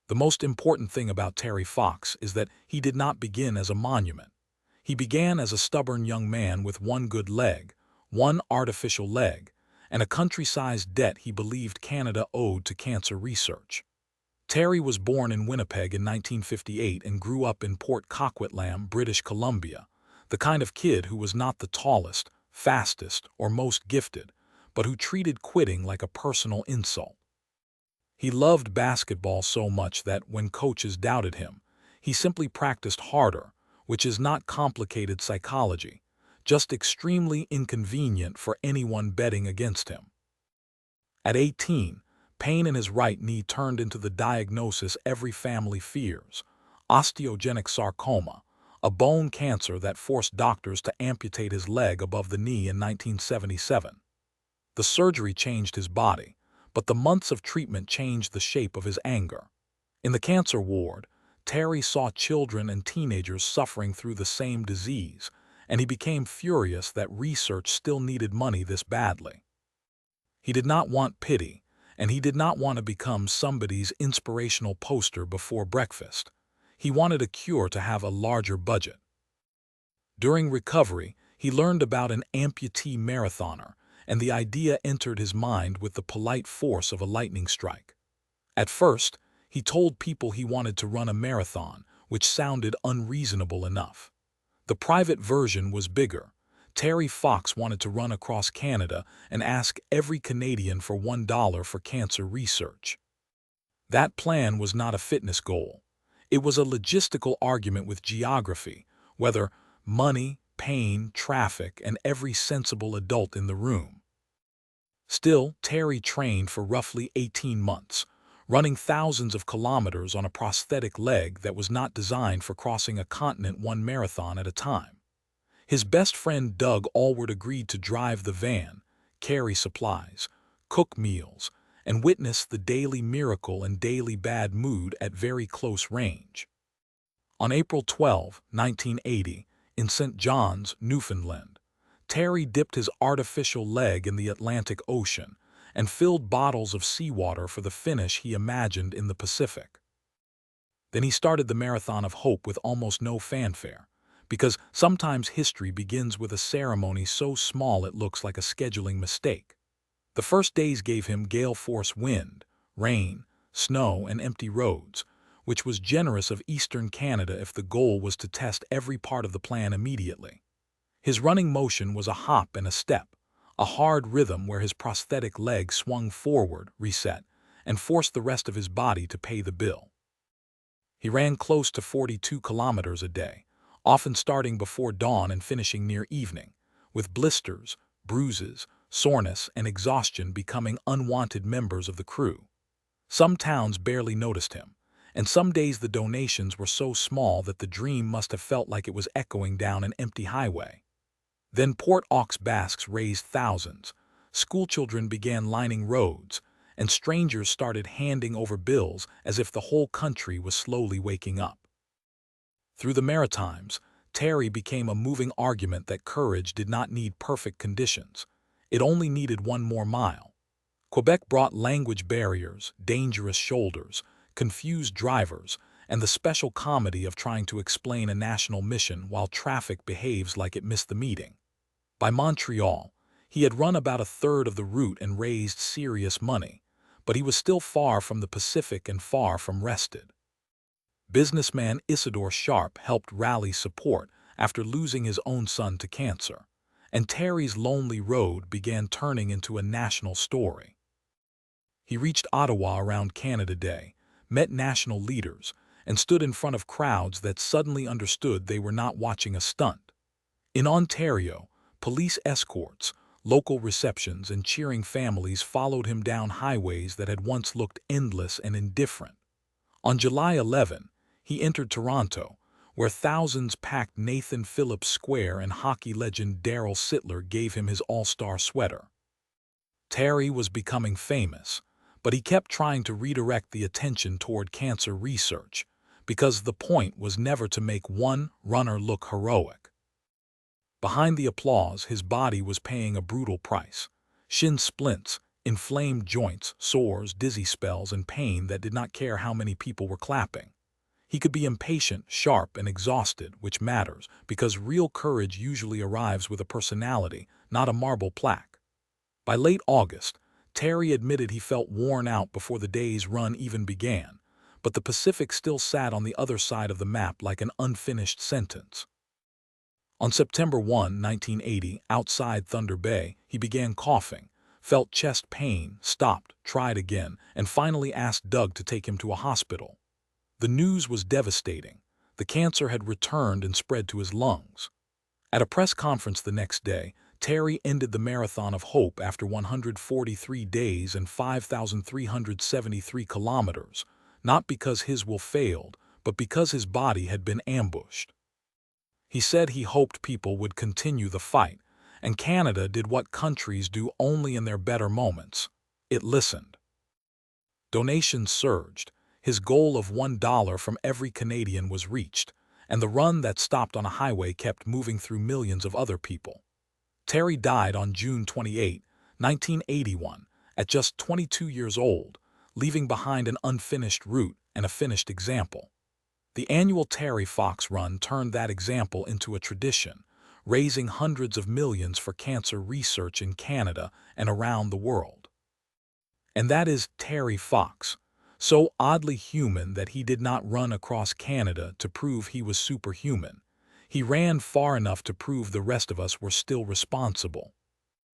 The most important thing about Terry Fox is that he did not begin as a monument. He began as a stubborn young man with one good leg, one artificial leg, and a country-sized debt he believed Canada owed to cancer research. Terry was born in Winnipeg in 1958 and grew up in Port Coquitlam, British Columbia, the kind of kid who was not the tallest, fastest, or most gifted, but who treated quitting like a personal insult. He loved basketball so much that when coaches doubted him, he simply practiced harder, which is not complicated psychology, just extremely inconvenient for anyone betting against him. At 18, pain in his right knee turned into the diagnosis every family fears: osteogenic sarcoma, a bone cancer that forced doctors to amputate his leg above the knee in 1977. The surgery changed his body, but the months of treatment changed the shape of his anger. In the cancer ward, Terry saw children and teenagers suffering through the same disease, and he became furious that research still needed money this badly. He did not want pity, and he did not want to become somebody's inspirational poster before breakfast. He wanted a cure to have a larger budget. During recovery, he learned about an amputee marathoner, and the idea entered his mind with the polite force of a lightning strike. At first, he told people he wanted to run a marathon, which sounded unreasonable enough. The private version was bigger. Terry Fox wanted to run across Canada and ask every Canadian for $1 for cancer research. That plan was not a fitness goal. It was a logistical argument with geography, whether money, pain, traffic, and every sensible adult in the room. Still, Terry trained for roughly 18 months, running thousands of kilometers on a prosthetic leg that was not designed for crossing a continent one marathon at a time. His best friend Doug Allward agreed to drive the van, carry supplies, cook meals, and witness the daily miracle and daily bad mood at very close range. On April 12, 1980, in St. John's, Newfoundland, Terry dipped his artificial leg in the Atlantic Ocean and filled bottles of seawater for the finish he imagined in the Pacific. Then he started the Marathon of Hope with almost no fanfare, because sometimes history begins with a ceremony so small it looks like a scheduling mistake. The first days gave him gale-force wind, rain, snow, and empty roads, which was generous of Eastern Canada if the goal was to test every part of the plan immediately. His running motion was a hop and a step, a hard rhythm where his prosthetic leg swung forward, reset, and forced the rest of his body to pay the bill. He ran close to 42 kilometers a day, often starting before dawn and finishing near evening, with blisters, bruises, soreness, and exhaustion becoming unwanted members of the crew. Some towns barely noticed him, and some days the donations were so small that the dream must have felt like it was echoing down an empty highway. Then Port aux Basques raised thousands, schoolchildren began lining roads, and strangers started handing over bills as if the whole country was slowly waking up. Through the Maritimes, Terry became a moving argument that courage did not need perfect conditions. It only needed one more mile. Quebec brought language barriers, dangerous shoulders, confused drivers, and the special comedy of trying to explain a national mission while traffic behaves like it missed the meeting. By Montreal, he had run about a third of the route and raised serious money, but he was still far from the Pacific and far from rested. Businessman Isidore Sharp helped rally support after losing his own son to cancer, and Terry's lonely road began turning into a national story. He reached Ottawa around Canada Day, met national leaders, and stood in front of crowds that suddenly understood they were not watching a stunt. In Ontario, police escorts, local receptions, and cheering families followed him down highways that had once looked endless and indifferent. On July 11, he entered Toronto, where thousands packed Nathan Phillips Square and hockey legend Darryl Sittler gave him his all-star sweater. Terry was becoming famous, but he kept trying to redirect the attention toward cancer research, because the point was never to make one runner look heroic. Behind the applause, his body was paying a brutal price: shin splints, Inflamed joints, sores, dizzy spells, and pain that did not care how many people were clapping. He could be impatient, sharp, and exhausted, which matters, because real courage usually arrives with a personality, not a marble plaque. By late August, Terry admitted he felt worn out before the day's run even began, but the Pacific still sat on the other side of the map like an unfinished sentence. On September 1, 1980, outside Thunder Bay, he began coughing, felt chest pain, stopped, tried again, and finally asked Doug to take him to a hospital. The news was devastating. The cancer had returned and spread to his lungs. At a press conference the next day, Terry ended the marathon of hope after 143 days and 5,373 kilometers, not because his will failed, but because his body had been ambushed. He said he hoped people would continue the fight, and Canada did what countries do only in their better moments. It listened. Donations surged. His goal of $1 from every Canadian was reached, and the run that stopped on a highway kept moving through millions of other people. Terry died on June 28, 1981, at just 22 years old, leaving behind an unfinished route and a finished example. The annual Terry Fox Run turned that example into a tradition, raising hundreds of millions for cancer research in Canada and around the world. And that is Terry Fox, so oddly human that he did not run across Canada to prove he was superhuman. He ran far enough to prove the rest of us were still responsible.